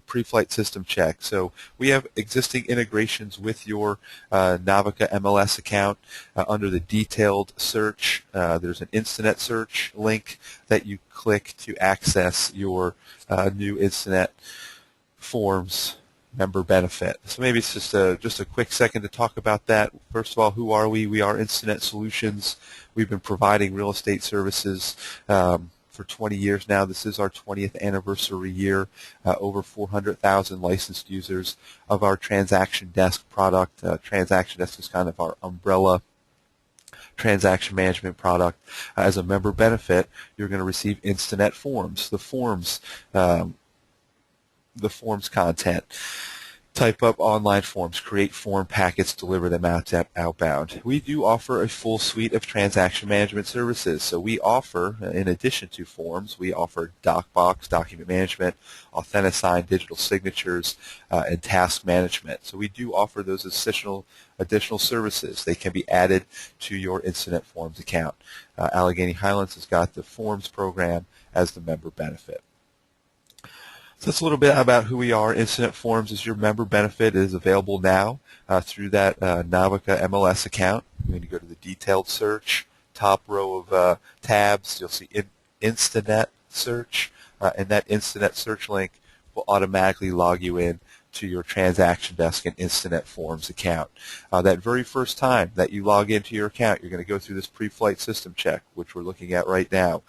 pre-flight system check. So we have existing integrations with your Navica MLS account under the detailed search. There's an Instanet search link that you click to access your new Instanet Forms member benefit. So maybe it's just a quick second to talk about that. First of all, who are we? We are Instanet Solutions. We've been providing real estate services for 20 years now. This is our 20th anniversary year. Over 400,000 licensed users of our Transaction Desk product. Transaction Desk is kind of our umbrella transaction management product. As a member benefit, you're going to receive Instanet Forms, the forms content. Type up online forms, create form packets, deliver them outbound. We do offer a full suite of transaction management services. So we offer, in addition to forms, we offer DocBox, document management, Authentisign, digital signatures, and task management. So we do offer those additional services. They can be added to your Instanet Forms account. Allegheny Highlands has got the Forms program as the member benefit. So that's a little bit about who we are. Instanet Forms is your member benefit. It is available now through that Navica MLS account. You're going to go to the detailed search, top row of tabs. You'll see Instanet search, and that Instanet search link will automatically log you in to your Transaction Desk and Instanet Forms account. That very first time that you log into your account, you're going to go through this pre-flight system check, which we're looking at right now.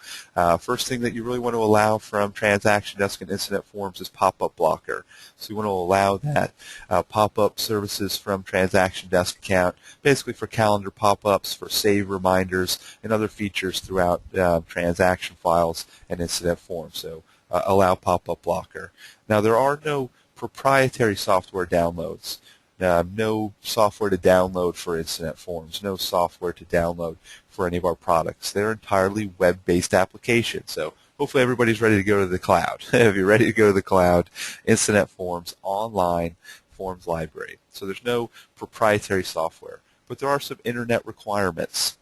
First thing that you really want to allow from Transaction Desk and Instanet Forms is pop-up blocker. So you want to allow that pop-up services from Transaction Desk account, basically for calendar pop-ups, for save reminders, and other features throughout transaction files and Instanet Forms. So allow pop-up blocker. Now there are no proprietary software downloads. No software to download for Instanet Forms, no software to download for any of our products. They're entirely web-based applications. So hopefully everybody's ready to go to the cloud. If you're ready to go to the cloud, Instanet Forms online forms library. So there's no proprietary software, but there are some internet requirements,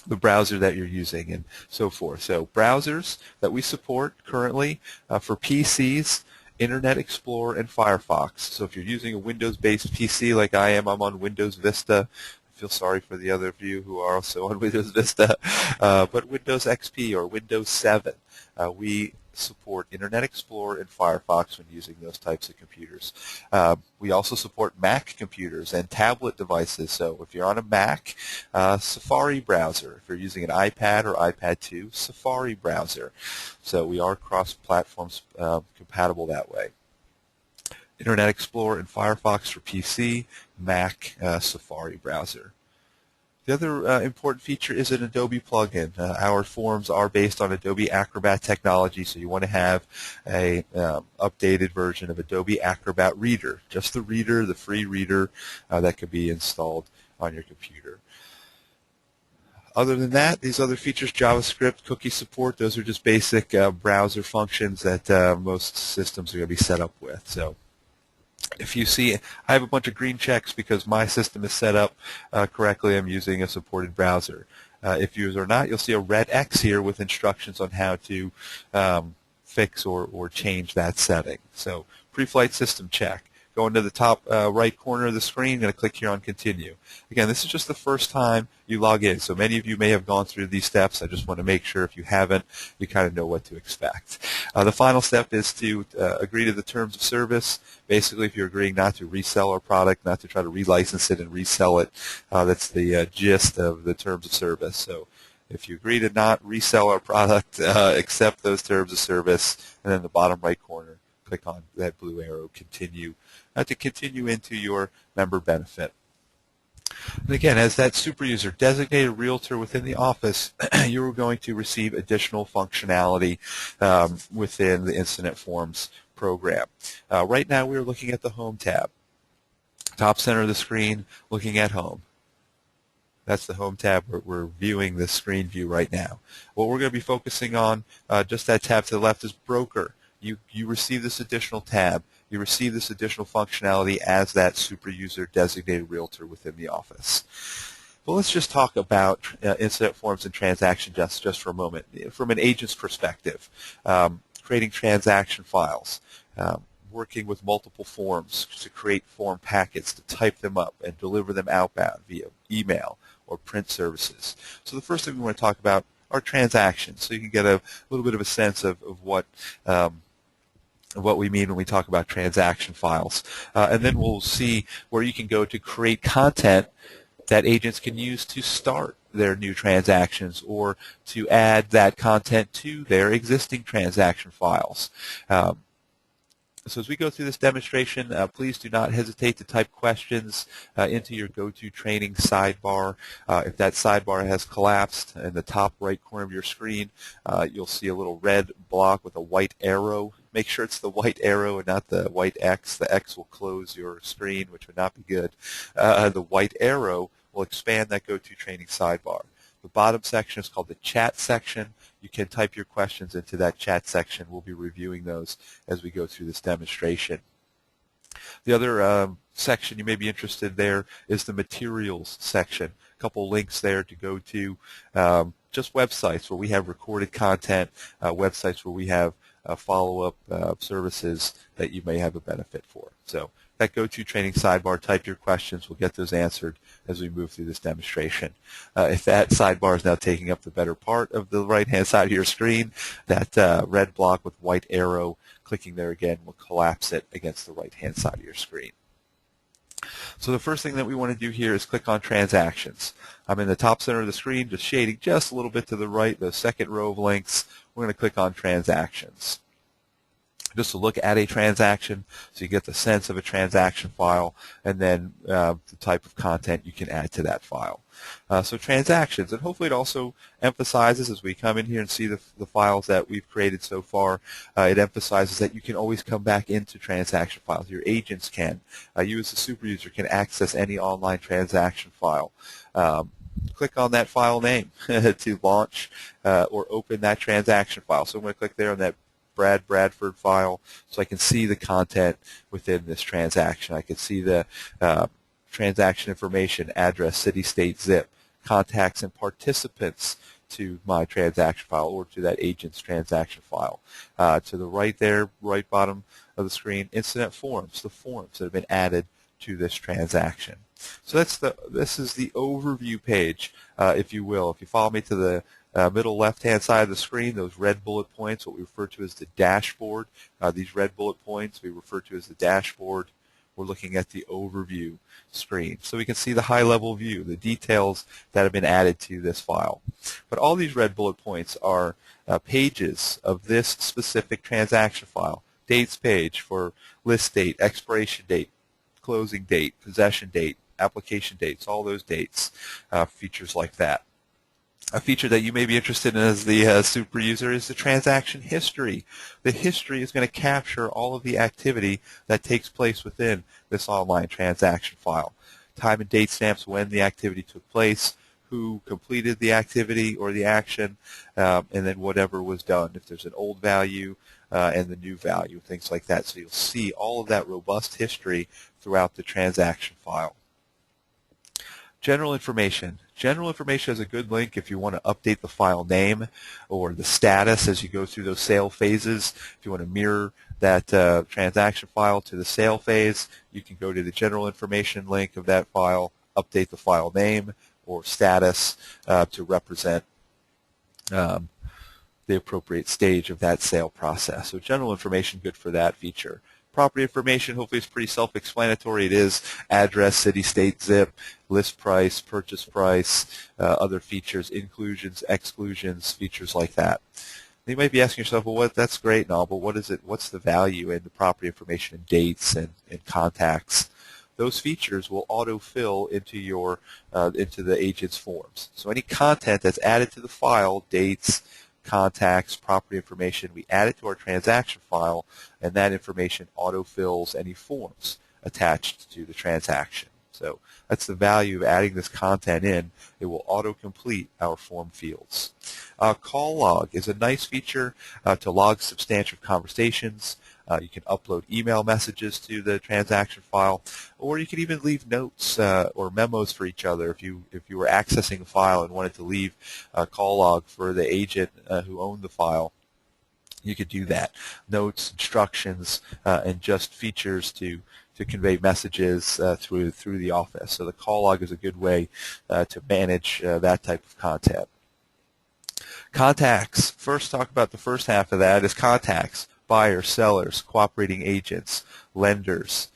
the browser that you're using and so forth. So browsers that we support currently for PCs, Internet Explorer and Firefox. So if you're using a Windows-based PC like I am, I'm on Windows Vista. I feel sorry for the other of you who are also on Windows Vista. But Windows XP or Windows 7, we support Internet Explorer and Firefox when using those types of computers. We also support Mac computers and tablet devices. So if you're on a Mac, Safari browser. If you're using an iPad or iPad 2, Safari browser. So we are cross-platforms compatible that way. Internet Explorer and Firefox for PC, Mac, Safari browser. The other important feature is an Adobe plugin. Our forms are based on Adobe Acrobat technology, so you want to have a updated version of Adobe Acrobat Reader, just the reader, the free reader that can be installed on your computer. Other than that, these other features, JavaScript, cookie support, those are just basic browser functions that most systems are going to be set up with. So if you see, I have a bunch of green checks because my system is set up correctly. I'm using a supported browser. If yours are not, you'll see a red X here with instructions on how to fix or change that setting. So pre-flight system check. Go into the top right corner of the screen, going to click here on Continue. Again, this is just the first time you log in, so many of you may have gone through these steps. I just want to make sure if you haven't, you kind of know what to expect. The final step is to agree to the terms of service. Basically, if you're agreeing not to resell our product, not to try to relicense it and resell it, that's the gist of the terms of service. So if you agree to not resell our product, accept those terms of service, and then the bottom right corner, click on that blue arrow, Continue, to continue into your member benefit. And again, as that super user, designated realtor within the office, you're going to receive additional functionality within the Instanet Forms program. Right now we're looking at the Home tab. Top center of the screen, looking at Home. That's the Home tab. We're viewing the screen view right now. What we're going to be focusing on, just that tab to the left, is Broker. You receive this additional tab. You receive this additional functionality as that super user designated realtor within the office. Well, let's just talk about Instanet Forms and Transaction just for a moment. From an agent's perspective, creating transaction files, working with multiple forms to create form packets, to type them up and deliver them outbound via email or print services. So the first thing we want to talk about are transactions, so you can get a little bit of a sense of what we mean when we talk about transaction files. And then we'll see where you can go to create content that agents can use to start their new transactions or to add that content to their existing transaction files. So as we go through this demonstration, please do not hesitate to type questions into your GoToTraining sidebar. If that sidebar has collapsed in the top right corner of your screen, you'll see a little red block with a white arrow. Make sure it's the white arrow and not the white X. The X will close your screen, which would not be good. The white arrow will expand that GoToTraining sidebar. The bottom section is called the chat section. You can type your questions into that chat section. We'll be reviewing those as we go through this demonstration. The other section you may be interested there is the materials section. A couple links there to go to just websites where we have recorded content, websites where we have follow-up services that you may have a benefit for. So that GoToTraining sidebar, type your questions. We'll get those answered as we move through this demonstration. If that sidebar is now taking up the better part of the right-hand side of your screen, that red block with white arrow, clicking there again will collapse it against the right-hand side of your screen. So the first thing that we want to do here is click on transactions. I'm in the top center of the screen, just shading just a little bit to the right, the second row of links. We're going to click on transactions. Just to look at a transaction so you get the sense of a transaction file and then the type of content you can add to that file. So transactions, and hopefully it also emphasizes as we come in here and see the files that we've created so far, it emphasizes that you can always come back into transaction files. Your agents can. You as a super user can access any online transaction file. Click on that file name to launch or open that transaction file. So I'm going to click there on that Bradford file so I can see the content within this transaction. I can see the transaction information, address, city, state, zip, contacts, and participants to my transaction file or to that agent's transaction file. To the right there, right bottom of the screen, InstanetForms, the forms that have been added to this transaction. So this is the overview page, if you will. If you follow me to the middle left-hand side of the screen, those red bullet points, what we refer to as the dashboard. These red bullet points we refer to as the dashboard. We're looking at the overview screen. So we can see the high-level view, the details that have been added to this file. But all these red bullet points are pages of this specific transaction file. Dates page for list date, expiration date, closing date, possession date, application dates, all those dates, features like that. A feature that you may be interested in as the super user is the transaction history. The history is going to capture all of the activity that takes place within this online transaction file. Time and date stamps when the activity took place, who completed the activity or the action, and then whatever was done. If there's an old value and the new value, things like that. So you'll see all of that robust history throughout the transaction file. General information. General information is a good link if you want to update the file name or the status as you go through those sale phases. If you want to mirror that transaction file to the sale phase, you can go to the general information link of that file, update the file name or status to represent the appropriate stage of that sale process. So general information, good for that feature. Property information, hopefully it's pretty self-explanatory. It is address, city, state, zip, list price, purchase price, other features, inclusions, exclusions, features like that. You might be asking yourself, well, that's great and all, but what is it? What's the value in the property information and dates and contacts? Those features will autofill into your into the agent's forms. So any content that's added to the file, dates, contacts, property information, we add it to our transaction file, and that information autofills any forms attached to the transaction. So that's the value of adding this content in. It will auto-complete our form fields. Call log is a nice feature to log substantive conversations. You can upload email messages to the transaction file, or you can even leave notes or memos for each other. If you were accessing a file and wanted to leave a call log for the agent who owned the file, you could do that. Notes, instructions, and just features to convey messages through the office. So the call log is a good way to manage that type of content. Contacts. First, talk about the first half of that is contacts. Buyers, sellers, cooperating agents, lenders,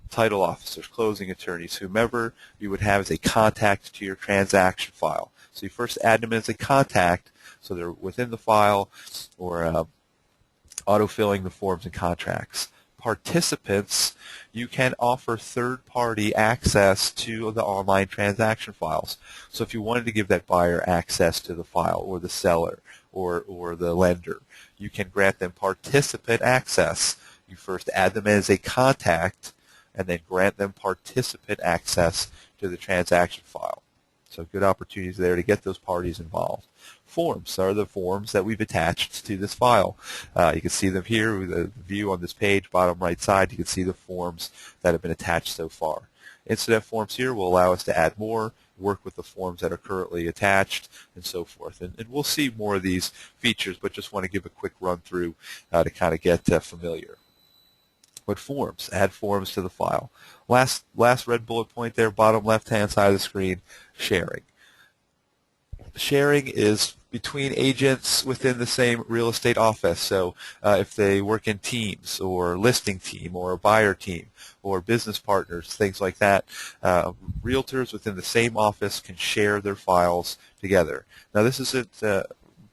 title officers, closing attorneys, whomever you would have as a contact to your transaction file. So you first add them as a contact so they're within the file or autofilling the forms and contracts. Participants, you can offer third-party access to the online transaction files. So if you wanted to give that buyer access to the file or the seller or the lender, you can grant them participant access. You first add them as a contact and then grant them participant access to the transaction file. So good opportunities there to get those parties involved. Forms are the forms that we've attached to this file. You can see them here with the view on this page, bottom right side. You can see the forms that have been attached so far. InstanetForms here will allow us to add more, work with the forms that are currently attached, and so forth. And we'll see more of these features, but just want to give a quick run through to kind of get familiar. But forms, add forms to the file. Last red bullet point there, bottom left-hand side of the screen, sharing. Sharing is between agents within the same real estate office. So if they work in teams or listing team or a buyer team or business partners, things like that, realtors within the same office can share their files together. Now this isn't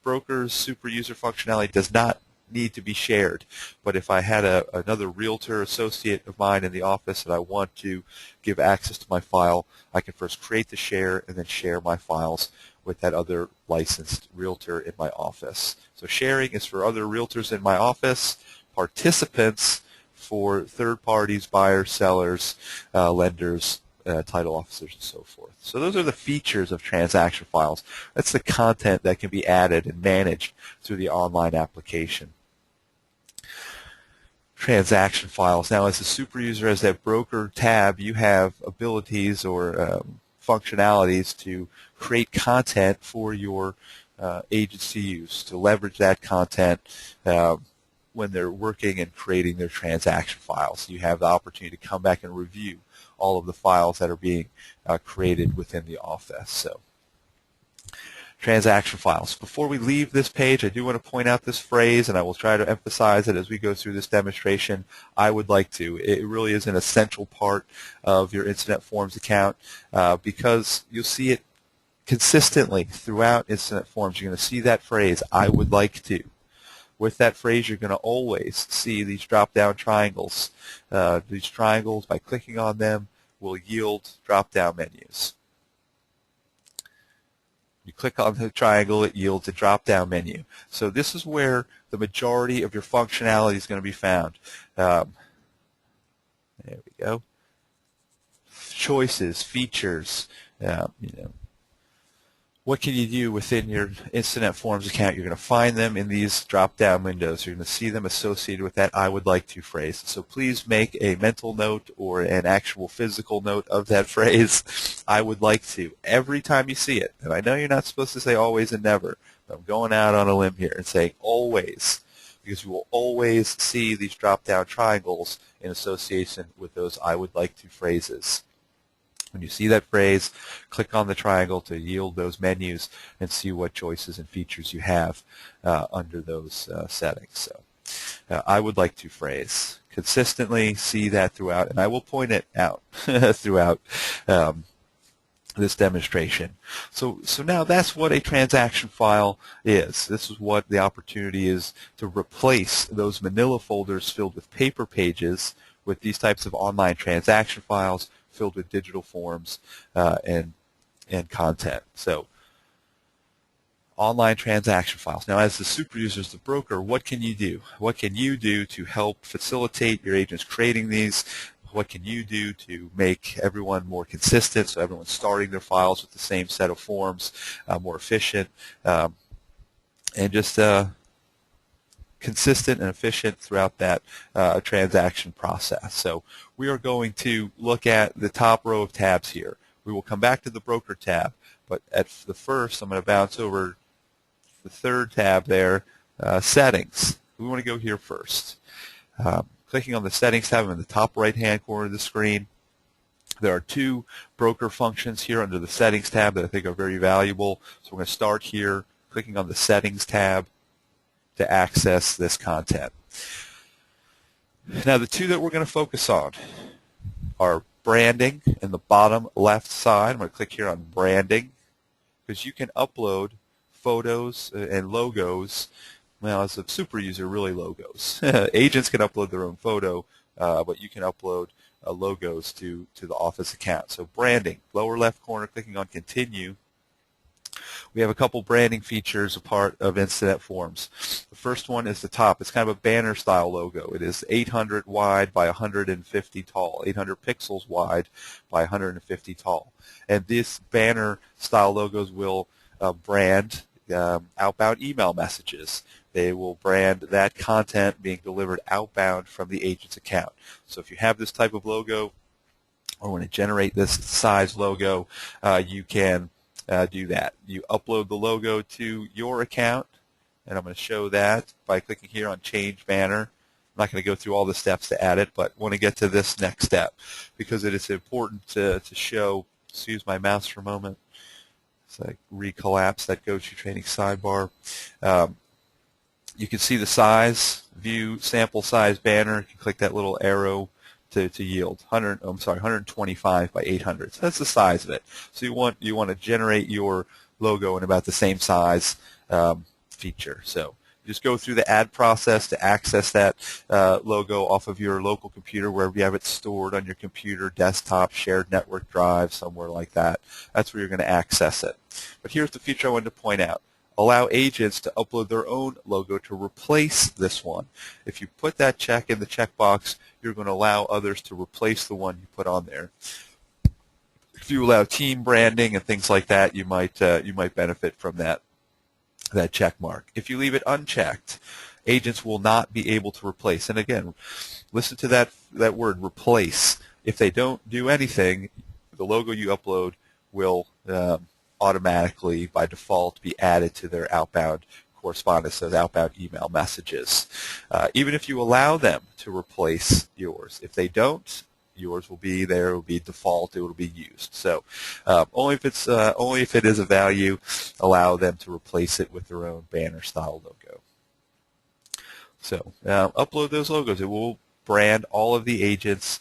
brokers super user functionality does not need to be shared, but if I had another realtor associate of mine in the office that I want to give access to my file, I can first create the share and then share my files with that other licensed realtor in my office. So sharing is for other realtors in my office, participants for third parties, buyers, sellers, lenders, title officers, and so forth. So those are the features of transaction files. That's the content that can be added and managed through the online application. Transaction files. Now, as a super user, as that broker tab, you have abilities or functionalities to create content for your agents to use, to leverage that content when they're working and creating their transaction files. You have the opportunity to come back and review all of the files that are being created within the office. So, transaction files. Before we leave this page, I do want to point out this phrase, and I will try to emphasize it as we go through this demonstration. I would like to. It really is an essential part of your InstanetForms account because you'll see it consistently throughout InstanetForms. You're going to see that phrase, I would like to. With that phrase, you're going to always see these drop-down triangles. These triangles, by clicking on them, will yield drop-down menus. You click on the triangle, it yields a drop-down menu. So this is where the majority of your functionality is going to be found. There we go. Choices, features, what can you do within your InstanetForms account? You're going to find them in these drop-down windows. You're going to see them associated with that I would like to phrase. So please make a mental note or an actual physical note of that phrase, I would like to, every time you see it. And I know you're not supposed to say always and never, but I'm going out on a limb here and saying always, because you will always see these drop-down triangles in association with those I would like to phrases. When you see that phrase, click on the triangle to yield those menus and see what choices and features you have under those settings. So, I would like to phrase. Consistently see that throughout, and I will point it out throughout this demonstration. So now that's what a transaction file is. This is what the opportunity is to replace those manila folders filled with paper pages with these types of online transaction files filled with digital forms and content. So online transaction files. Now as the super user, the broker, what can you do? What can you do to help facilitate your agents creating these? What can you do to make everyone more consistent so everyone's starting their files with the same set of forms, more efficient, and just consistent and efficient throughout that transaction process. So we are going to look at the top row of tabs here. We will come back to the broker tab, but at the first I'm going to bounce over the third tab there, settings. we want to go here first. Clicking on the Settings tab in the top right-hand corner of the screen, there are two broker functions here under the Settings tab that I think are very valuable. So we're going to start here, clicking on the Settings tab to access this content. Now, the two that we're going to focus on are branding in the bottom left side. I'm going to click here on branding because you can upload photos and logos. Well, as a super user, really logos. Agents can upload their own photo, but you can upload logos to the office account. So branding, lower left corner, clicking on continue. We have a couple branding features a part of InstanetForms. The first one is the top. It's kind of a banner style logo. It is 800 wide by 150 tall, 800 pixels wide by 150 tall. And this banner style logos will brand outbound email messages. They will brand that content being delivered outbound from the agent's account. So if you have this type of logo or want to generate this size logo, you can do that. You upload the logo to your account, and I'm going to show that by clicking here on Change Banner. I'm not going to go through all the steps to add it, but want to get to this next step because it is important to show. Excuse my mouse for a moment. So I recollapse that go-to training sidebar. You can see the size, view sample size banner. You can click that little arrow to yield 125 by 800. So that's the size of it. So you want to generate your logo in about the same size feature. So just go through the add process to access that logo off of your local computer, wherever you have it stored on your computer, desktop, shared network drive, somewhere like that. That's where you're going to access it. But here's the feature I wanted to point out. Allow agents to upload their own logo to replace this one. If you put that check in the checkbox, you're going to allow others to replace the one you put on there. If you allow team branding and things like that, you might benefit from that check mark. If you leave it unchecked, agents will not be able to replace. And again, listen to that word, replace. If they don't do anything, the logo you upload will automatically, by default, be added to their outbound correspondence, those outbound email messages. Even if you allow them to replace yours, if they don't, yours will be there. It will be default. It will be used. So only if it is a value, allow them to replace it with their own banner style logo. So upload those logos. It will brand all of the agents'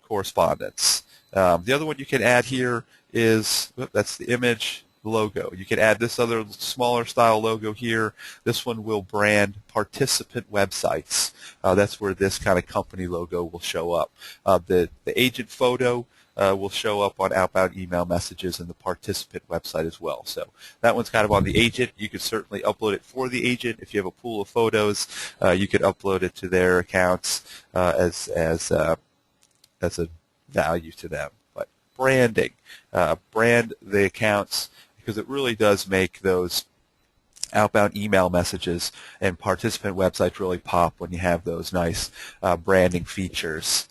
correspondence. The other one you can add here is, that's the image logo. You can add this other smaller style logo here. This one will brand participant websites. That's where this kind of company logo will show up. The agent photo will show up on outbound email messages and the participant website as well. So that one's kind of on the agent. You could certainly upload it for the agent. If you have a pool of photos, you could upload it to their accounts as a value to them. But branding, brand the accounts, because it really does make those outbound email messages and participant websites really pop when you have those nice branding features.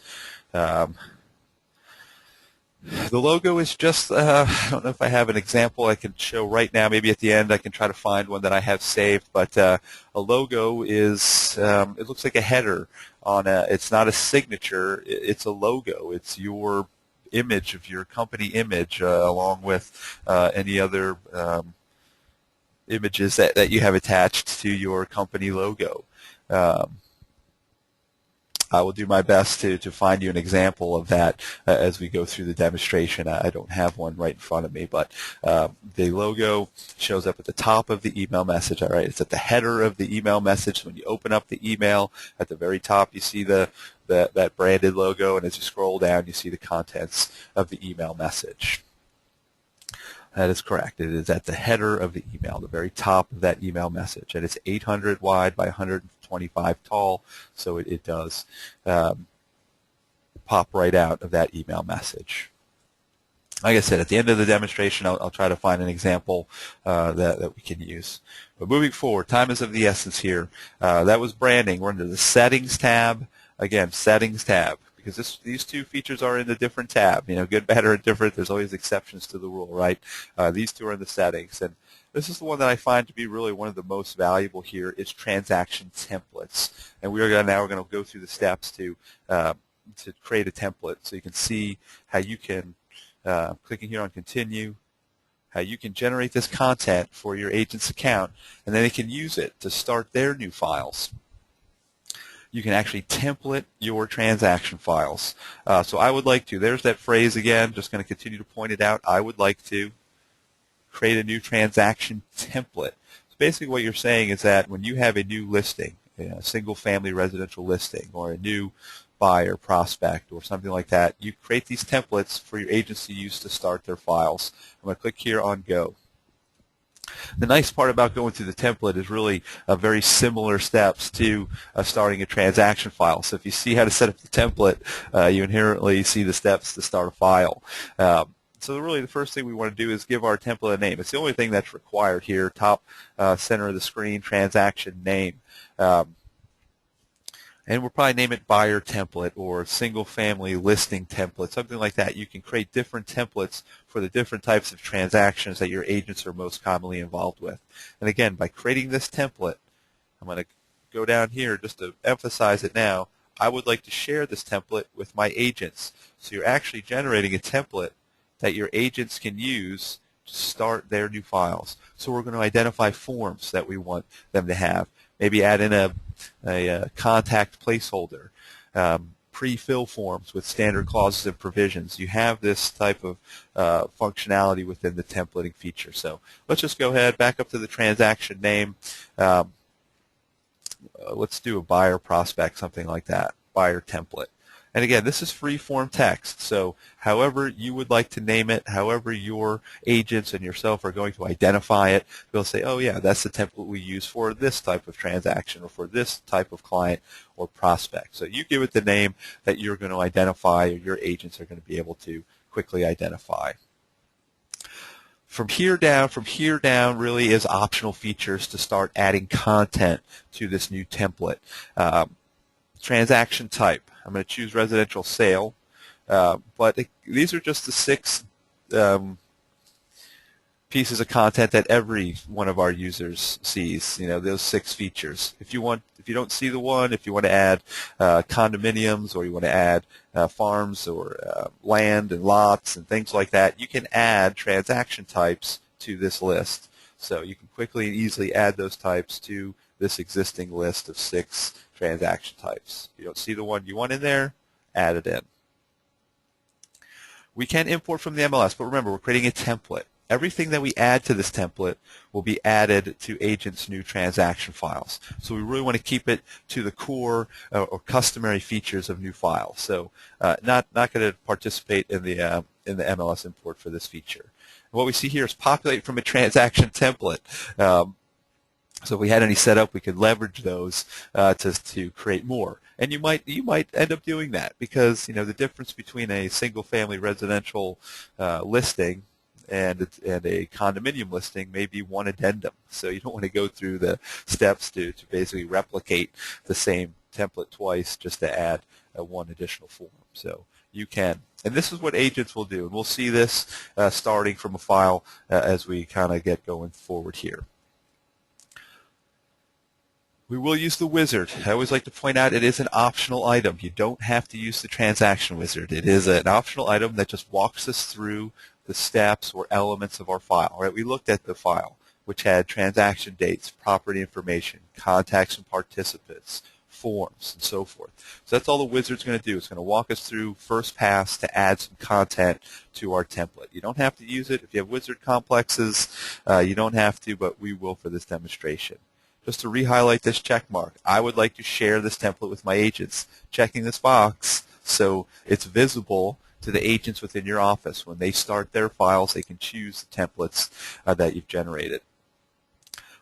The logo is just, I don't know if I have an example I can show right now. Maybe at the end I can try to find one that I have saved. But a logo is, it looks like a header on it's not a signature, it's a logo. It's your image of your company image along with any other images that you have attached to your company logo. I will do my best to find you an example of that as we go through the demonstration. I don't have one right in front of me, but the logo shows up at the top of the email message. All right, it's at the header of the email message. When you open up the email, at the very top you see that branded logo, and as you scroll down you see the contents of the email message. That is correct. It is at the header of the email, the very top of that email message. And it's 800 wide by 125 tall, so it does pop right out of that email message. Like I said, at the end of the demonstration, I'll try to find an example that we can use. But moving forward, time is of the essence here. That was branding. We're under the Settings tab. Again, Settings tab. because these two features are in the different tab. Good, bad, or indifferent. There's always exceptions to the rule, right? These two are in the settings, and this is the one that I find to be really one of the most valuable here is transaction templates. And we're going to go through the steps to create a template, so you can see how you can, clicking here on continue, how you can generate this content for your agent's account, and then they can use it to start their new files. You can actually template your transaction files. So I would like to, there's that phrase again, just going to continue to point it out, I would like to create a new transaction template. So basically what you're saying is that when you have a new listing, a single-family residential listing, or a new buyer prospect or something like that, you create these templates for your agents to use to start their files. I'm going to click here on Go. The nice part about going through the template is really very similar steps to starting a transaction file. So if you see how to set up the template, you inherently see the steps to start a file. So really the first thing we want to do is give our template a name. It's the only thing that's required here, top center of the screen, transaction name. And we'll probably name it buyer template or single family listing template, something like that. You can create different templates for the different types of transactions that your agents are most commonly involved with. And again, by creating this template, I'm going to go down here just to emphasize it now. I would like to share this template with my agents. So you're actually generating a template that your agents can use to start their new files. So we're going to identify forms that we want them to have. Maybe add in a contact placeholder, pre-fill forms with standard clauses and provisions. You have this type of functionality within the templating feature. So let's just go ahead, back up to the transaction name. Let's do a buyer prospect, something like that, buyer template. And again, this is free-form text, so however you would like to name it, however your agents and yourself are going to identify it, they'll say, oh yeah, that's the template we use for this type of transaction or for this type of client or prospect. So you give it the name that you're going to identify or your agents are going to be able to quickly identify. From here down really is optional features to start adding content to this new template. Transaction type. I'm going to choose residential sale, but these are just the 6 pieces of content that every one of our users sees. Those 6 features. If you don't see the one, if you want to add condominiums or you want to add farms or land and lots and things like that, you can add transaction types to this list. So you can quickly and easily add those types to this existing list of 6 transaction types. If you don't see the one you want in there, add it in. We can import from the MLS, but remember, we're creating a template. Everything that we add to this template will be added to agents' new transaction files. So we really want to keep it to the core or customary features of new files. So not going to participate in the MLS import for this feature. And what we see here is populate from a transaction template. So if we had any set up, we could leverage those to create more. And you might end up doing that because the difference between a single-family residential listing and a condominium listing may be one addendum. So you don't want to go through the steps to basically replicate the same template twice just to add one additional form. So you can. And this is what agents will do. And we'll see this starting from a file as we kind of get going forward here. We will use the wizard. I always like to point out it is an optional item. You don't have to use the transaction wizard. It is an optional item that just walks us through the steps or elements of our file. Right? We looked at the file, which had transaction dates, property information, contacts and participants, forms, and so forth. So that's all the wizard's going to do. It's going to walk us through first pass to add some content to our template. You don't have to use it. If you have wizard complexes, you don't have to, but we will for this demonstration. Just to re-highlight this check mark, I would like to share this template with my agents, checking this box so it's visible to the agents within your office. When they start their files, they can choose the templates that you've generated.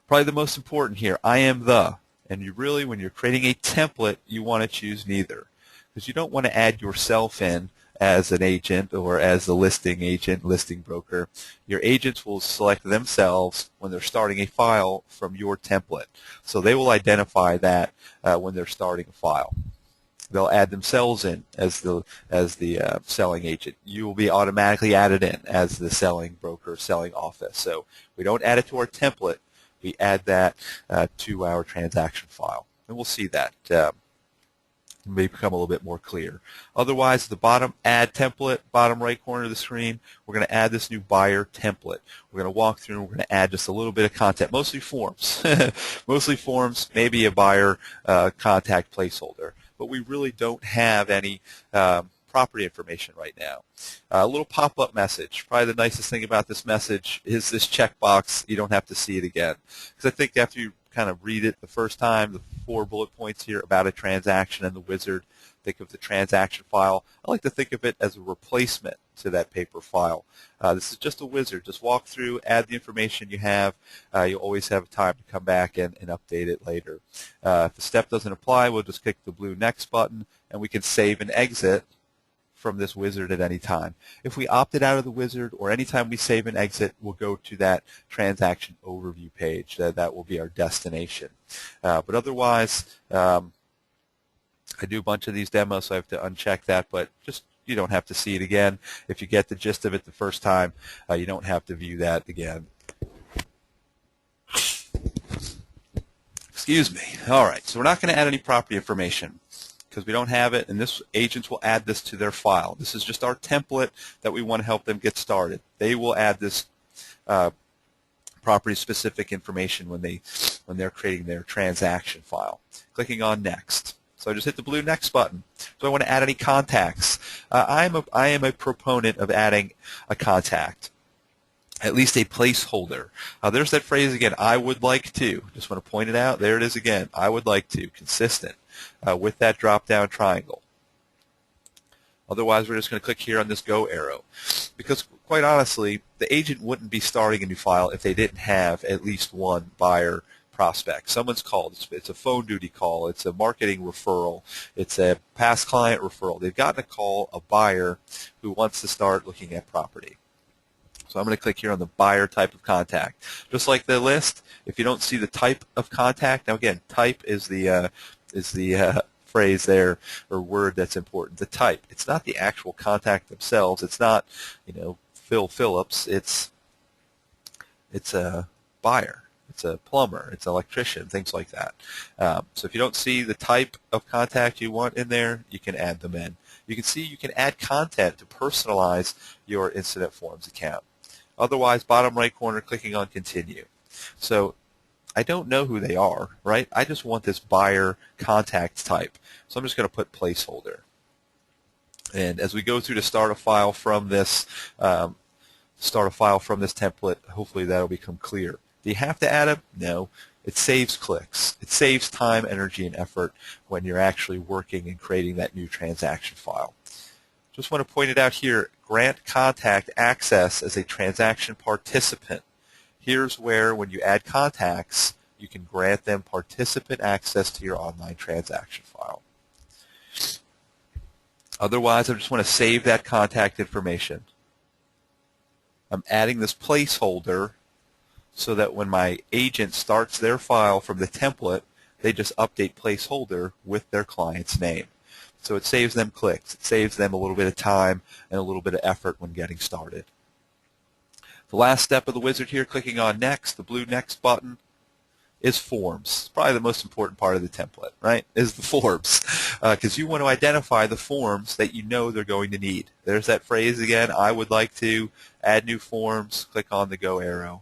Probably the most important here, I am the, and you really, when you're creating a template, you want to choose neither, because you don't want to add yourself in as an agent or as the listing agent, listing broker. Your agents will select themselves when they're starting a file from your template. So they will identify that when they're starting a file. they'll add themselves in as the selling agent. You will be automatically added in as the selling broker, selling office. So we don't add it to our template. We add that to our transaction file, and we'll see that. May become a little bit more clear. Otherwise, at the bottom, add template, bottom right corner of the screen, we're going to add this new buyer template. We're going to walk through and we're going to add just a little bit of content, mostly forms. Mostly forms, maybe a buyer contact placeholder. But we really don't have any property information right now. A little pop-up message. Probably the nicest thing about this message is this checkbox. You don't have to see it again. Because I think after you kind of read it the first time, the 4 bullet points here about a transaction and the wizard, think of the transaction file. I like to think of it as a replacement to that paper file. This is just a wizard. Just walk through, add the information you have. You'll always have time to come back and update it later. If the step doesn't apply, we'll just click the blue next button and we can save and exit from this wizard at any time. If we opted out of the wizard, or anytime we save and exit, we'll go to that transaction overview page. That will be our destination. But otherwise, I do a bunch of these demos, so I have to uncheck that, but just you don't have to see it again. If you get the gist of it the first time, you don't have to view that again. Excuse me. All right, so we're not going to add any property information because we don't have it, and this agents will add this to their file. This is just our template that we want to help them get started. They will add this property-specific information when they're creating their transaction file. Clicking on Next. So I just hit the blue Next button. Do I want to add any contacts? I am a proponent of adding a contact, at least a placeholder. There's that phrase again, I would like to. Just want to point it out. There it is again. I would like to. Consistent with that drop-down triangle. Otherwise, we're just going to click here on this Go arrow. Because quite honestly, the agent wouldn't be starting a new file if they didn't have at least one buyer prospect. Someone's called. It's a phone duty call. It's a marketing referral. It's a past client referral. They've gotten a call, a buyer who wants to start looking at property. So I'm going to click here on the buyer type of contact. Just like the list, if you don't see the type of contact, now again, type is the phrase there or word that's important. The type. It's not the actual contact themselves. It's not, Phil Phillips. It's a buyer. It's a plumber. It's an electrician. Things like that. So if you don't see the type of contact you want in there, you can add them in. You can see you can add content to personalize your InstanetForms account. Otherwise, bottom right corner, clicking on Continue. So I don't know who they are, right? I just want this buyer contact type. So I'm just going to put placeholder. And as we go through to start a file from this template, hopefully that'll become clear. Do you have to add them? No. It saves clicks. It saves time, energy, and effort when you're actually working and creating that new transaction file. Just want to point it out here, grant contact access as a transaction participant. Here's where, when you add contacts, you can grant them participant access to your online transaction file. Otherwise, I just want to save that contact information. I'm adding this placeholder so that when my agent starts their file from the template, they just update placeholder with their client's name. So it saves them clicks. It saves them a little bit of time and a little bit of effort when getting started. The last step of the wizard here, clicking on Next, the blue Next button, is forms. It's probably the most important part of the template, right, is the forms. Because you want to identify the forms that you know they're going to need. There's that phrase again, I would like to add new forms, click on the Go arrow.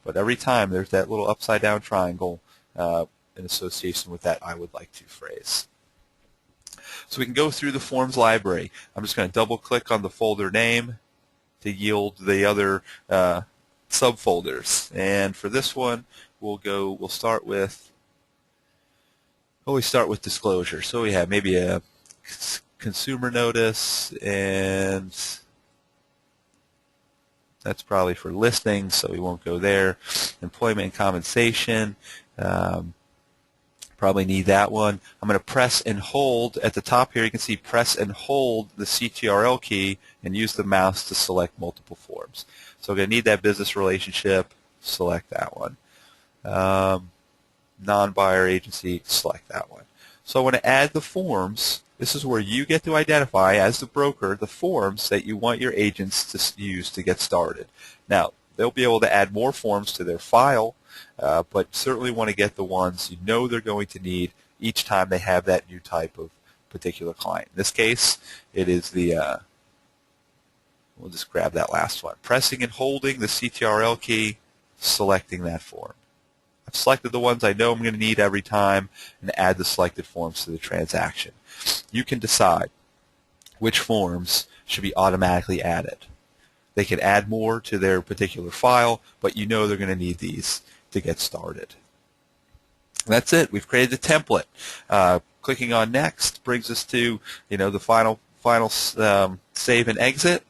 But every time there's that little upside down triangle in association with that I would like to phrase. So we can go through the forms library. I'm just going to double click on the folder name to yield the other subfolders. And for this one, we'll start with disclosure. So we have maybe a consumer notice, and that's probably for listings, so we won't go there. Employment and compensation. Probably need that one. I'm going to press and hold at the top here. You can see press and hold the CTRL key and use the mouse to select multiple forms. So we're going to need that business relationship. Select that one. Non-buyer agency. Select that one. So I want to add the forms This is where you get to identify, as the broker, the forms that you want your agents to use to get started. Now, they'll be able to add more forms to their file, but certainly want to get the ones you know they're going to need each time they have that new type of particular client. In this case, it is the, we'll just grab that last one. Pressing and holding the CTRL key, selecting that form. I've selected the ones I know I'm going to need every time and add the selected forms to the transaction. You can decide which forms should be automatically added. They can add more to their particular file, but you know they're going to need these to get started. That's it. We've created the template. Clicking on Next brings us to the final save and exit.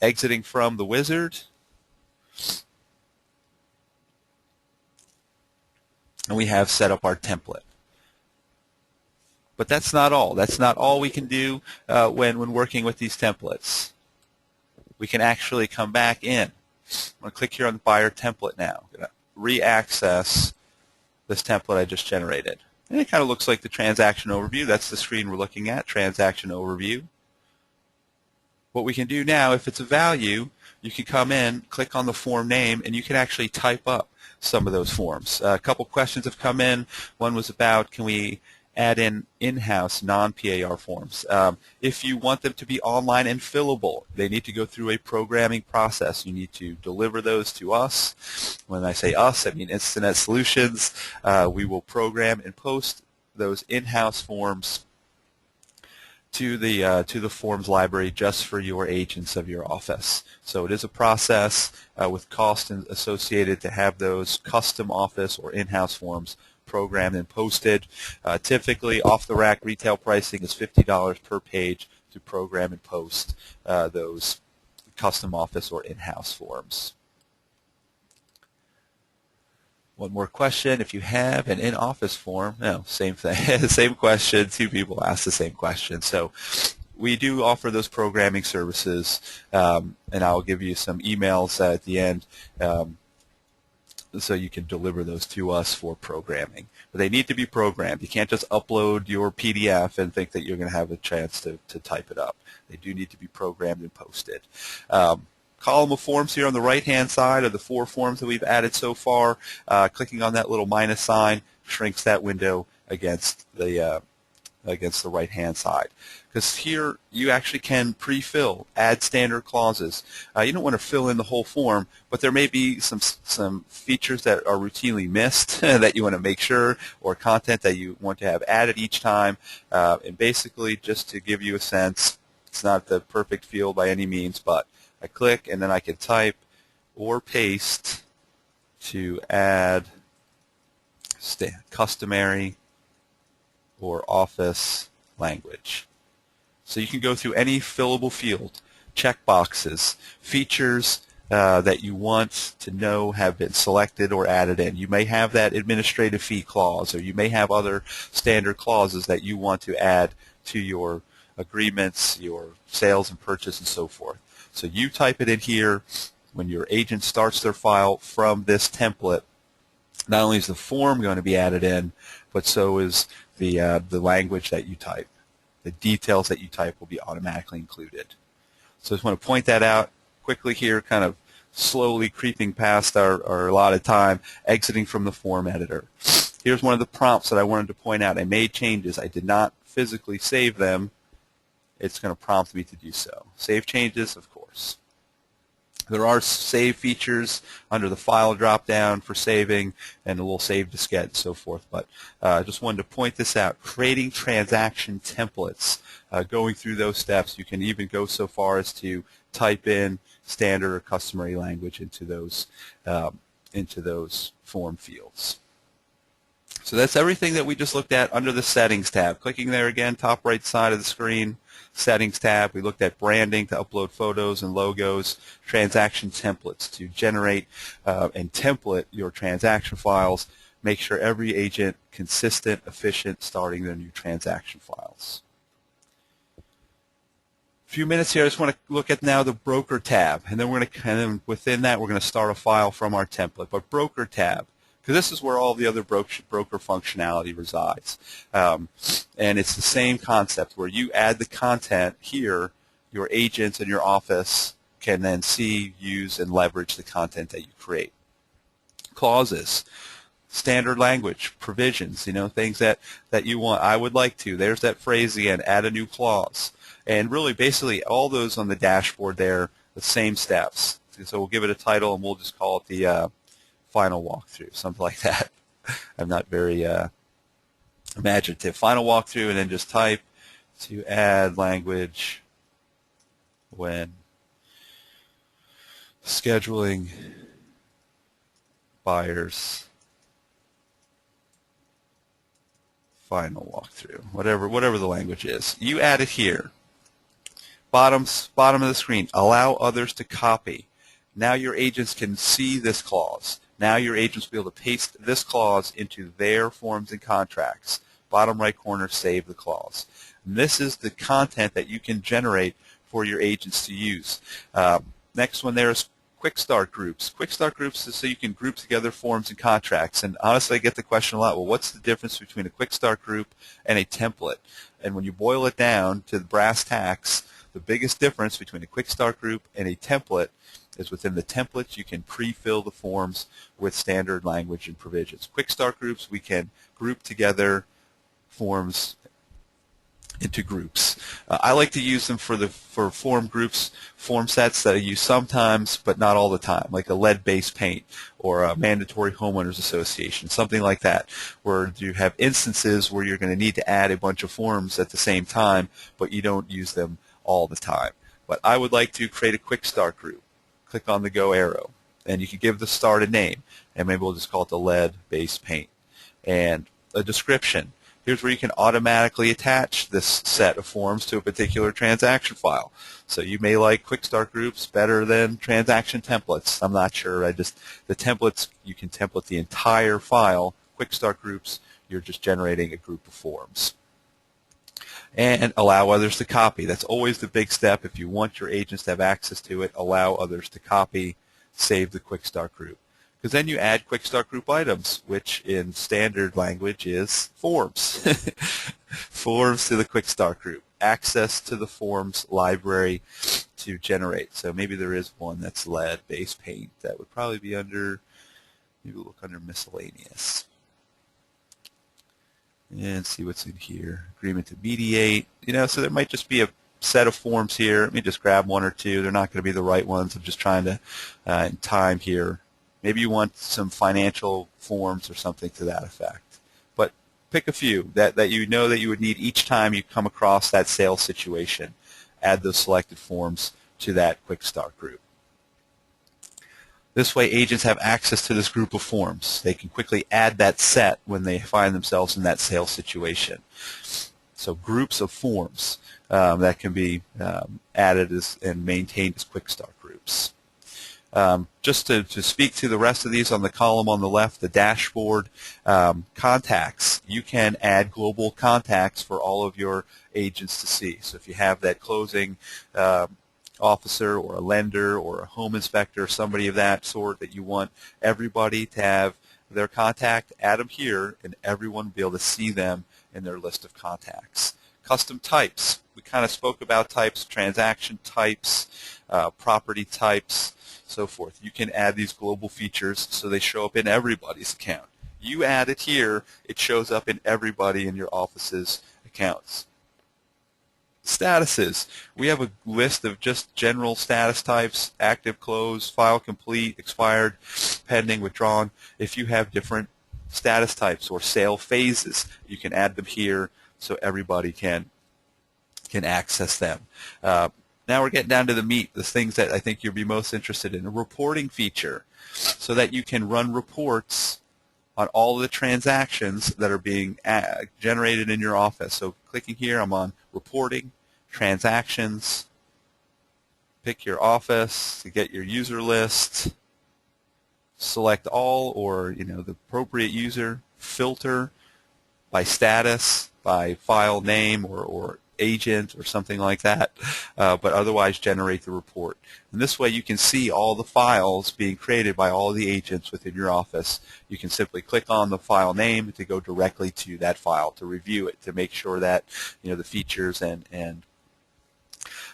Exiting from the wizard. And we have set up our template. But that's not all. That's not all we can do when working with these templates. We can actually come back in. I'm going to click here on the buyer template now. I'm going to re-access this template I just generated. And it kind of looks like the transaction overview. That's the screen we're looking at, transaction overview. What we can do now, if it's a value, you can come in, click on the form name, and you can actually type up some of those forms. A couple questions have come in. One was about, can we add in-house non-PAR forms? If you want them to be online and fillable, they need to go through a programming process. You need to deliver those to us. When I say us, I mean Instanet Solutions. We will program and post those in-house forms to the forms library just for your agents of your office. So it is a process with cost associated to have those custom office or in-house forms programmed and posted. Typically, off-the-rack retail pricing is $50 per page to program and post those custom office or in-house forms. One more question. If you have an in-office form, no, same thing, same question. Two people asked the same question. So we do offer those programming services, and I'll give you some emails at the end so you can deliver those to us for programming. But they need to be programmed. You can't just upload your PDF and think that you're going to have a chance to type it up. They do need to be programmed and posted. Column of forms here on the right-hand side of the 4 forms that we've added so far. Clicking on that little minus sign shrinks that window against the right-hand side. Because here you actually can pre-fill, add standard clauses. You don't want to fill in the whole form, but there may be some features that are routinely missed that you want to make sure, or content that you want to have added each time. And basically, just to give you a sense, it's not the perfect field by any means, but I click and then I can type or paste to add customary or office language. So you can go through any fillable field, check boxes, features that you want to know have been selected or added in. You may have that administrative fee clause, or you may have other standard clauses that you want to add to your agreements, your sales and purchase, and so forth. So you type it in here. When your agent starts their file from this template, not only is the form going to be added in, but so is the language that you type. The details that you type will be automatically included. So I just want to point that out quickly here, kind of slowly creeping past our allotted time, exiting from the form editor. Here's one of the prompts that I wanted to point out. I made changes. I did not physically save them. It's going to prompt me to do so. Save changes, of course. There are save features under the file drop-down for saving and a little save diskette and so forth. But I just wanted to point this out. Creating transaction templates, going through those steps. You can even go so far as to type in standard or customary language into those form fields. So that's everything that we just looked at under the Settings tab. Clicking there again, top right side of the screen, Settings tab. We looked at branding to upload photos and logos, transaction templates to generate and template your transaction files. Make sure every agent consistent, efficient, starting their new transaction files. A few minutes here, I just want to look at now the Broker tab, and then we're going to, within that, we're going to start a file from our template. But Broker tab, because this is where all the other broker functionality resides. And it's the same concept where you add the content here, your agents in your office can then see, use, and leverage the content that you create. Clauses, standard language, provisions, things that you want. I would like to. There's that phrase again, add a new clause. And really basically all those on the dashboard there, the same steps. So we'll give it a title and we'll just call it the final walkthrough, something like that. I'm not very imaginative. Final walkthrough, and then just type to add language when scheduling buyers final walkthrough, whatever the language is. You add it here. Bottom of the screen, allow others to copy. Now your agents can see this clause. Now your agents will be able to paste this clause into their forms and contracts. Bottom right corner, save the clause. And this is the content that you can generate for your agents to use. Next one there is Quick Start Groups. Quick Start Groups is so you can group together forms and contracts. And honestly, I get the question a lot, well, what's the difference between a Quick Start Group and a template? And when you boil it down to the brass tacks, the biggest difference between a Quick Start Group and a template is within the templates you can pre-fill the forms with standard language and provisions. Quick Start Groups, we can group together forms into groups. I like to use them for form groups, form sets that I use sometimes but not all the time, like a lead-based paint or a mandatory homeowners association, something like that, where you have instances where you're going to need to add a bunch of forms at the same time but you don't use them all the time. But I would like to create a Quick Start Group. Click on the go arrow, and you can give the start a name, and maybe we'll just call it the lead-based paint. And a description. Here's where you can automatically attach this set of forms to a particular transaction file. So you may like Quick Start Groups better than transaction templates. I'm not sure. The templates, you can template the entire file. Quick Start Groups, you're just generating a group of forms. And allow others to copy. That's always the big step. If you want your agents to have access to it, allow others to copy, save the Quick Start Group. Because then you add Quick Start Group items, which in standard language is forms. Forms to the Quick Start Group. Access to the forms library to generate. So maybe there is one that's lead-based paint. That would probably be under, maybe we'll look under miscellaneous. And see what's in here. Agreement to mediate. So there might just be a set of forms here. Let me just grab one or two. They're not going to be the right ones. I'm just trying to, in time here. Maybe you want some financial forms or something to that effect. But pick a few that you know that you would need each time you come across that sales situation. Add those selected forms to that Quick Start Group. This way agents have access to this group of forms. They can quickly add that set when they find themselves in that sales situation. So groups of forms that can be added and maintained as Quick Start Groups. Just to speak to the rest of these on the column on the left, the dashboard, contacts. You can add global contacts for all of your agents to see. So if you have that closing officer or a lender or a home inspector, somebody of that sort that you want everybody to have their contact, add them here and everyone will be able to see them in their list of contacts. Custom types. We kind of spoke about types, transaction types, property types, so forth. You can add these global features so they show up in everybody's account. You add it here, it shows up in everybody in your office's accounts. Statuses. We have a list of just general status types: active, closed, file complete, expired, pending, withdrawn. If you have different status types or sale phases, you can add them here so everybody can access them. Now we're getting down to the meat, the things that I think you'll be most interested in. A reporting feature so that you can run reports on all of the transactions that are being generated in your office. So clicking here, I'm on reporting, transactions, pick your office to get your user list, select all or the appropriate user, filter by status, by file name or agent or something like that, but otherwise generate the report. And this way you can see all the files being created by all the agents within your office. You can simply click on the file name to go directly to that file to review it, to make sure that the features and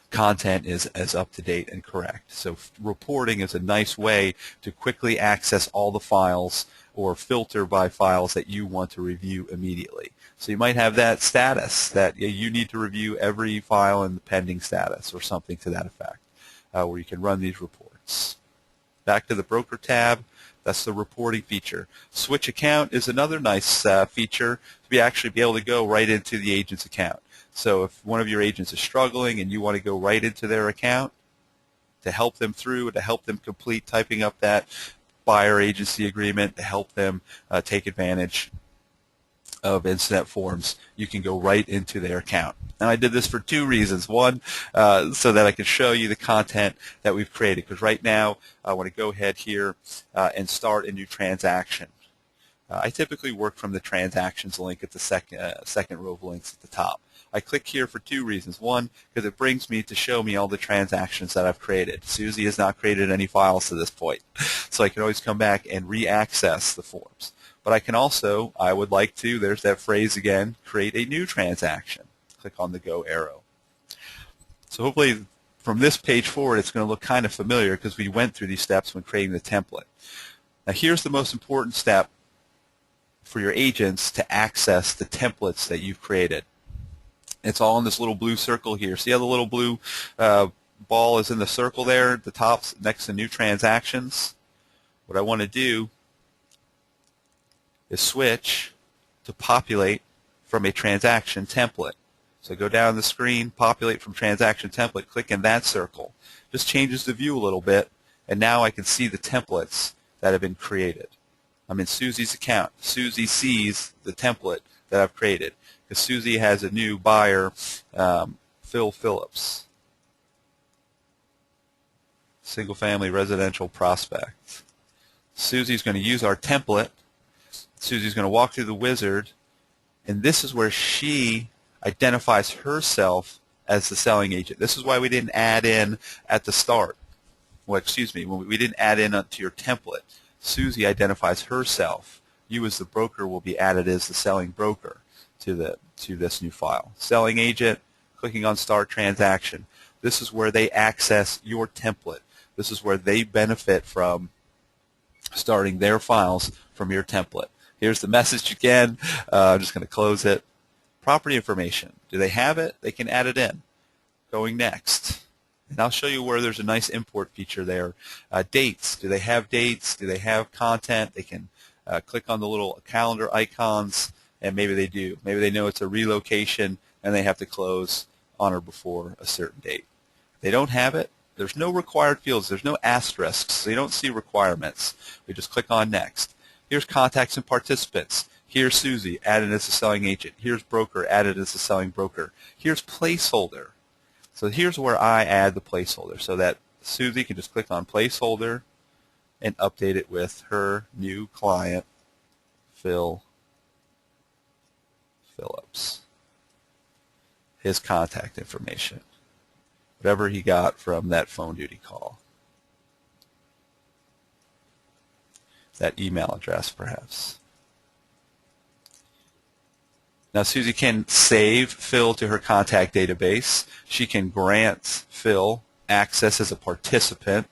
content is as up to date and correct. So reporting is a nice way to quickly access all the files or filter by files that you want to review immediately. So you might have that status that you need to review every file in the pending status or something to that effect, where you can run these reports. Back to the broker tab, that's the reporting feature. Switch account is another nice feature to actually be able to go right into the agent's account. So if one of your agents is struggling and you want to go right into their account to help them through, to help them complete typing up that buyer agency agreement, to help them take advantage of InstanetForms, you can go right into their account. Now I did this for two reasons. One, so that I can show you the content that we've created, because right now I want to go ahead here and start a new transaction. I typically work from the transactions link at the second row of links at the top. I click here for two reasons. One, because it brings me to show me all the transactions that I've created. Susie has not created any files to this point, so I can always come back and re-access the forms. But I can also, I would like to, there's that phrase again, create a new transaction. Click on the go arrow. So hopefully from this page forward it's going to look kind of familiar because we went through these steps when creating the template. Now here's the most important step for your agents to access the templates that you've created. It's all in this little blue circle here. See how the little blue ball is in the circle there at the top next to new transactions? What I want to do is switch to populate from a transaction template. So go down the screen, populate from transaction template, click in that circle. Just changes the view a little bit, and now I can see the templates that have been created. I'm in Susie's account. Susie sees the template that I've created because Susie has a new buyer, Phil Phillips, single family residential prospect. Susie's going to use our template. Susie's going to walk through the wizard, and this is where she identifies herself as the selling agent. This is why we didn't add in at the start. Well, excuse me, we didn't add in to your template. Susie identifies herself. You as the broker will be added as the selling broker to this new file. Selling agent, clicking on Start Transaction. This is where they access your template. This is where they benefit from starting their files from your template. Here's the message again. I'm just going to close it. Property information. Do they have it? They can add it in. Going next. And I'll show you where there's a nice import feature there. Dates. Do they have dates? Do they have content? They can click on the little calendar icons, and maybe they do. Maybe they know it's a relocation, and they have to close on or before a certain date. If they don't have it, there's no required fields. There's no asterisks. So you don't see requirements. We just click on Next. Here's contacts and participants. Here's Susie, added as a selling agent. Here's broker, added as a selling broker. Here's placeholder. So here's where I add the placeholder so that Susie can just click on placeholder and update it with her new client, Phil Phillips. His contact information, whatever he got from that phone duty call. That email address, perhaps. Now, Susie can save Phil to her contact database. She can grant Phil access as a participant,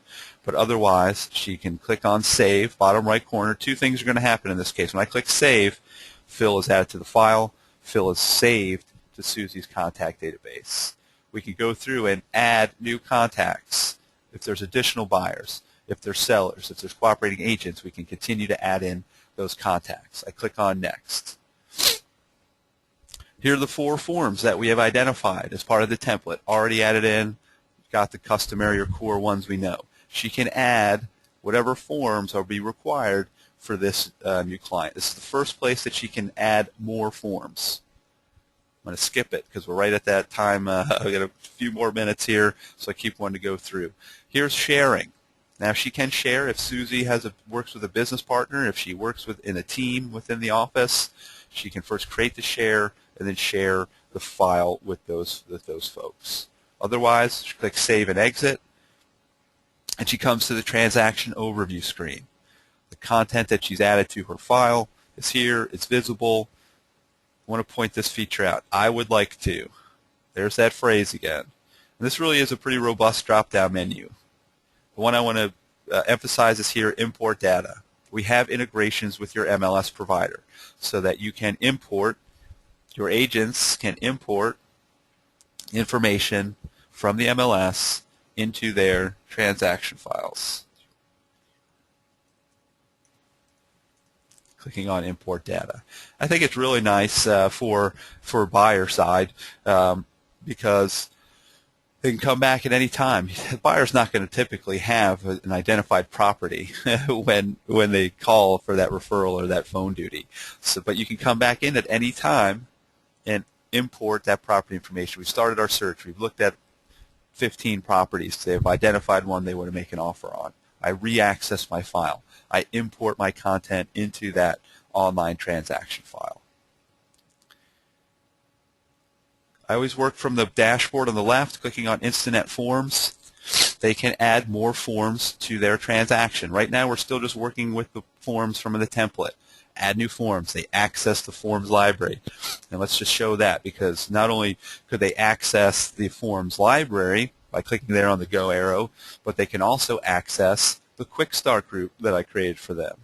but otherwise she can click on Save, bottom right corner. Two things are going to happen in this case. When I click Save, Phil is added to the file. Phil is saved to Susie's contact database. We can go through and add new contacts if there's additional buyers. If there's sellers, if there's cooperating agents, we can continue to add in those contacts. I click on Next. Here are the 4 forms that we have identified as part of the template. Already added in, got the customary or core ones we know. She can add whatever forms will be required for this new client. This is the first place that she can add more forms. I'm going to skip it because we're right at that time. I've got a few more minutes here, so I keep wanting to go through. Here's sharing. Now, she can share if Susie works with a business partner, if she works in a team within the office. She can first create the share and then share the file with those folks. Otherwise, click Save and Exit, and she comes to the transaction overview screen. The content that she's added to her file is here. It's visible. I want to point this feature out. I would like to. There's that phrase again. And this really is a pretty robust drop-down menu. The one I want to emphasize is here, import data. We have integrations with your MLS provider so that you can import, your agents can import information from the MLS into their transaction files. Clicking on import data. I think it's really nice for buyer side because they can come back at any time. The buyer's not going to typically have an identified property when they call for that referral or that phone duty. So, but you can come back in at any time and import that property information. We started our search. We've looked at 15 properties. They've identified one they want to make an offer on. I re-access my file. I import my content into that online transaction file. I always work from the dashboard on the left, clicking on InstanetForms. They can add more forms to their transaction. Right now we're still just working with the forms from the template. Add new forms. They access the forms library. And let's just show that, because not only could they access the forms library by clicking there on the go arrow, but they can also access the quick start group that I created for them.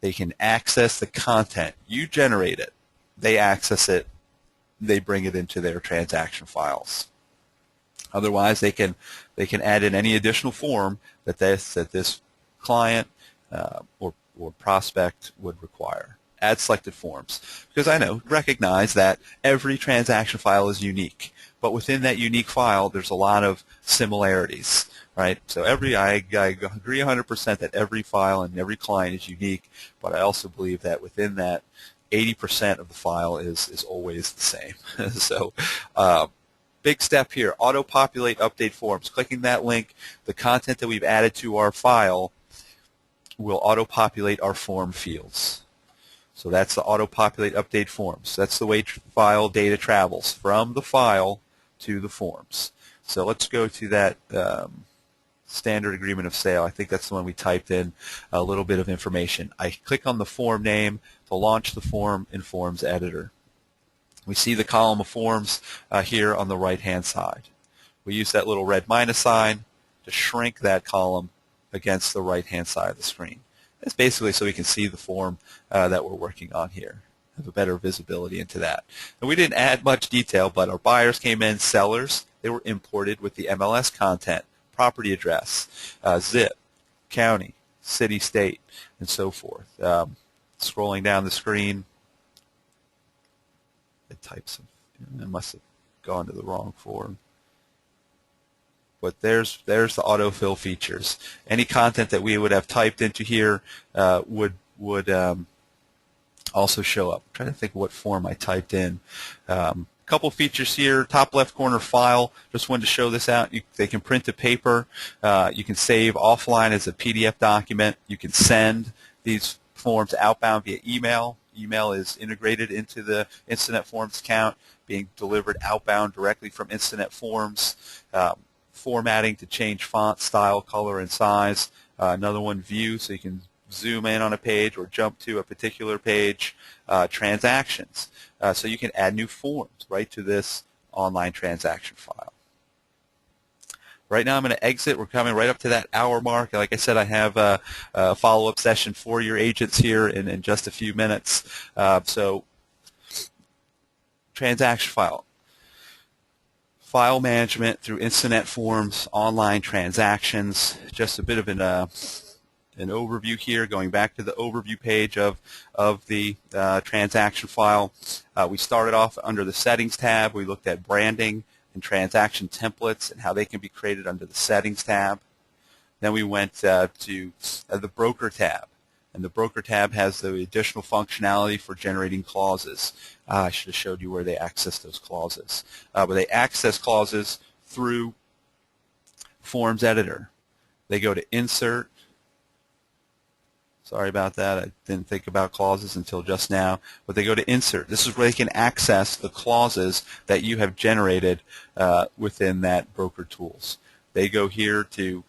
They can access the content. You generate it. They access it. They bring it into their transaction files. Otherwise, they can add in any additional form that this client or prospect would require. Add selected forms, because I recognize that every transaction file is unique, but within that unique file, there's a lot of similarities, right? So I agree 100% that every file and every client is unique, but I also believe that within that 80% of the file is always the same. So big step here, auto-populate update forms. Clicking that link, the content that we've added to our file will auto-populate our form fields. So that's the auto-populate update forms. That's the way file data travels from the file to the forms. So let's go to that standard agreement of sale. I think that's the one we typed in a little bit of information. I click on the form name to launch the form in Forms Editor. We see the column of forms here on the right-hand side. We use that little red minus sign to shrink that column against the right-hand side of the screen. It's basically so we can see the form that we're working on here, have a better visibility into that. And we didn't add much detail, but our buyers came in, sellers, they were imported with the MLS content, property address, zip, county, city, state, and so forth. Scrolling down the screen, it types I must have gone to the wrong form. But there's the autofill features. Any content that we would have typed into here would also show up. I'm trying to think what form I typed in. Couple features here. Top left corner file. Just wanted to show this out. They can print to paper. You can save offline as a PDF document. You can send these forms outbound via email. Email is integrated into the InstanetForms account, being delivered outbound directly from InstanetForms. Formatting to change font, style, color, and size. Another one, view, so you can zoom in on a page or jump to a particular page. Transactions, so you can add new forms right to this online transaction file. Right now I'm going to exit. We're coming right up to that hour mark. Like I said, I have a follow-up session for your agents here in just a few minutes. So transaction file. File management through InstanetForms, online transactions. Just a bit of an overview here, going back to the overview page of the transaction file. We started off under the Settings tab. We looked at branding and transaction templates and how they can be created under the Settings tab. Then we went to the Broker tab. And the Broker tab has the additional functionality for generating clauses. I should have showed you where they access those clauses. But they access clauses through Forms Editor. They go to Insert. Sorry about that. I didn't think about clauses until just now. But they go to Insert. This is where they can access the clauses that you have generated within that broker tools. They go here to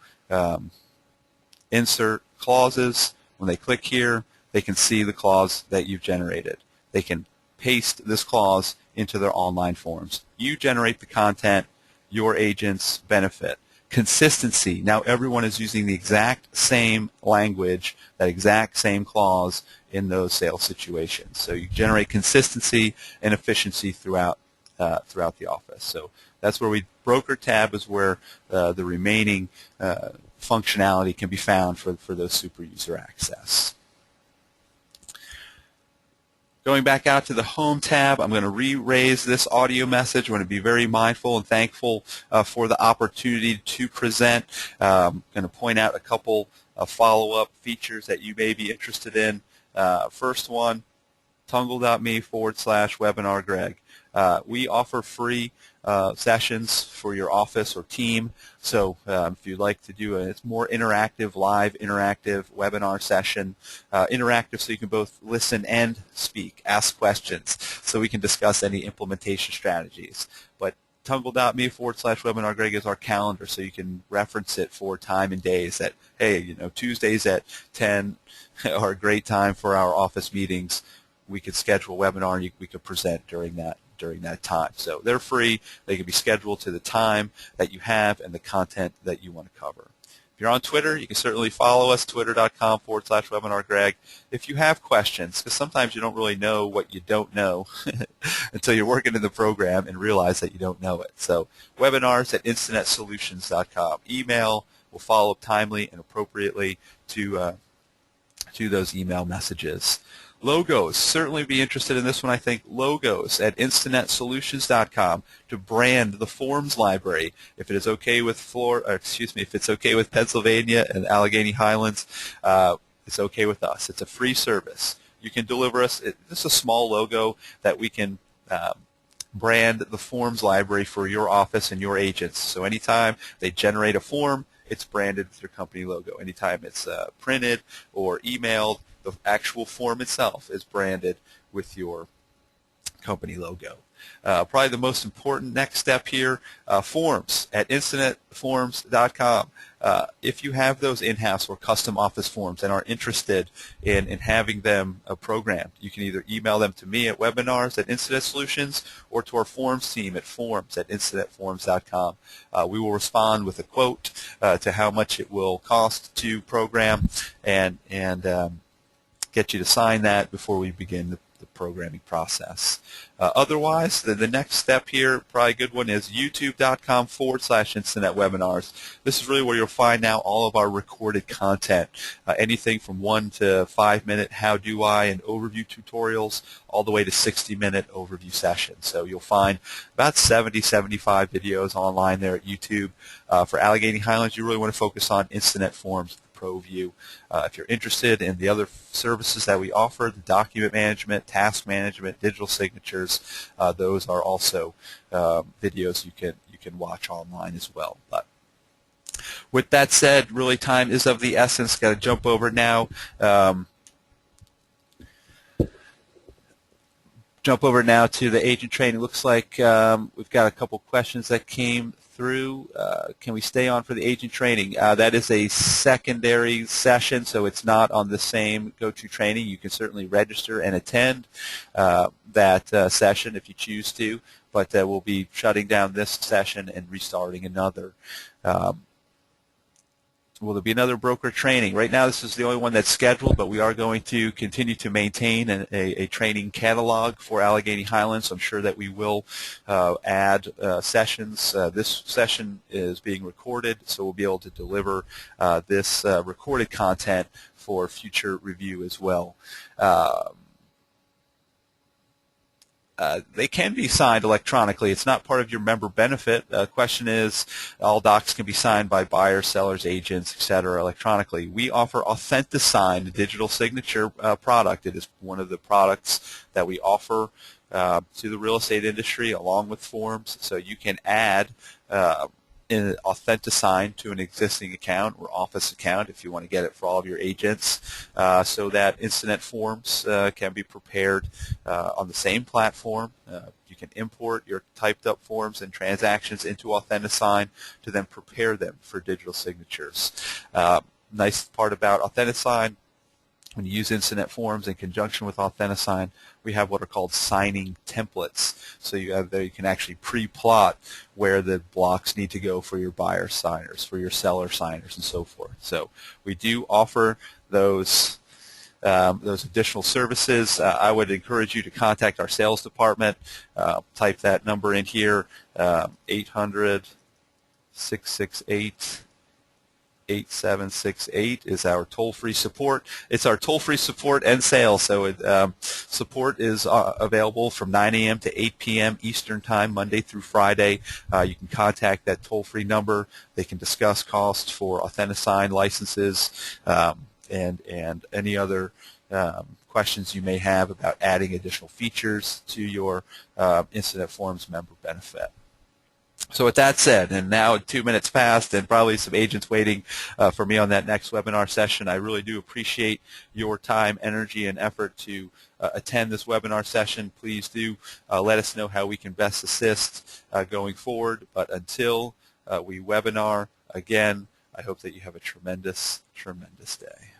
Insert Clauses. When they click here, they can see the clause that you've generated. They can paste this clause into their online forms. You generate the content, your agents benefit. Consistency. Now everyone is using the exact same language, that exact same clause in those sales situations. So you generate consistency and efficiency throughout the office. So that's where Broker tab is where the remaining functionality can be found for those super user access. Going back out to the Home tab, I'm going to re-raise this audio message. We're going to be very mindful and thankful for the opportunity to present. I'm going to point out a couple of follow-up features that you may be interested in. First one, tungle.me/webinar Greg. We offer free sessions for your office or team. So if you'd like to do it's more interactive, live interactive webinar session, interactive so you can both listen and speak, ask questions, so we can discuss any implementation strategies. But tungle.me/webinar Greg is our calendar, so you can reference it for time and days that, hey, Tuesdays at 10 are a great time for our office meetings. We could schedule a webinar and we could present during that time. So they're free. They can be scheduled to the time that you have and the content that you want to cover. If you're on Twitter, you can certainly follow us, twitter.com/webinar Greg. If you have questions, because sometimes you don't really know what you don't know until you're working in the program and realize that you don't know it. So webinars@instanetsolutions.com. Email will follow up timely and appropriately to those email messages. Logos, certainly be interested in this one, I think. Logos at instanetsolutions.com to brand the forms library. If it is okay with if it's okay with Pennsylvania and Allegheny Highlands, it's okay with us. It's a free service. You can deliver us just a small logo that we can brand the forms library for your office and your agents. So anytime they generate a form, it's branded with your company logo. Anytime it's printed or emailed, the actual form itself is branded with your company logo. Probably the most important next step here, forms at InstanetForms.com. If you have those in-house or custom office forms and are interested in having them programmed, you can either email them to me at webinars@InstanetSolutions or to our forms team at forms@InstanetForms.com. We will respond with a quote to how much it will cost to program and get you to sign that before we begin the programming process. Otherwise, the next step here, probably a good one, is youtube.com/InstanetWebinars. This is really where you'll find now all of our recorded content, anything from 1 to 5 minute how do I and overview tutorials all the way to 60-minute overview sessions. So you'll find about 70-75 videos online there at YouTube. For Allegheny Highlands, you really want to focus on InstanetForms Pro View. If you're interested in the other services that we offer, the document management, task management, digital signatures, those are also videos you can watch online as well. But with that said, really time is of the essence. Got to jump over now. Jump over now to the agent training. Looks like we've got a couple questions that came through. Can we stay on for the agent training? That is a secondary session, so it's not on the same go-to training. You can certainly register and attend that session if you choose to, but we'll be shutting down this session and restarting another. Will there be another broker training? Right now, this is the only one that's scheduled, but we are going to continue to maintain a training catalog for Allegheny Highlands. So I'm sure that we will add sessions. This session is being recorded, so we'll be able to deliver this recorded content for future review as well. They can be signed electronically. It's not part of your member benefit. The question is, all docs can be signed by buyers, sellers, agents, etc. electronically. We offer AuthentiSign, a digital signature product. It is one of the products that we offer to the real estate industry along with forms. So you can add Authentisign to an existing account or office account if you want to get it for all of your agents, so that InstanetForms can be prepared on the same platform. You can import your typed up forms and transactions into Authentisign to then prepare them for digital signatures. Nice part about Authentisign, when you use InstanetForms in conjunction with Authentisign, we have what are called signing templates. So you can actually pre-plot where the blocks need to go for your buyer signers, for your seller signers, and so forth. So we do offer those additional services. I would encourage you to contact our sales department. Type that number in here, 800-668-8768 is our toll-free support. It's our toll-free support and sales. So support is available from 9 a.m. to 8 p.m. Eastern Time, Monday through Friday. You can contact that toll-free number. They can discuss costs for Authentisign licenses and any other questions you may have about adding additional features to your InstanetForms member benefit. So with that said, and now 2 minutes passed and probably some agents waiting for me on that next webinar session, I really do appreciate your time, energy, and effort to attend this webinar session. Please do let us know how we can best assist going forward. But until we webinar again, I hope that you have a tremendous, tremendous day.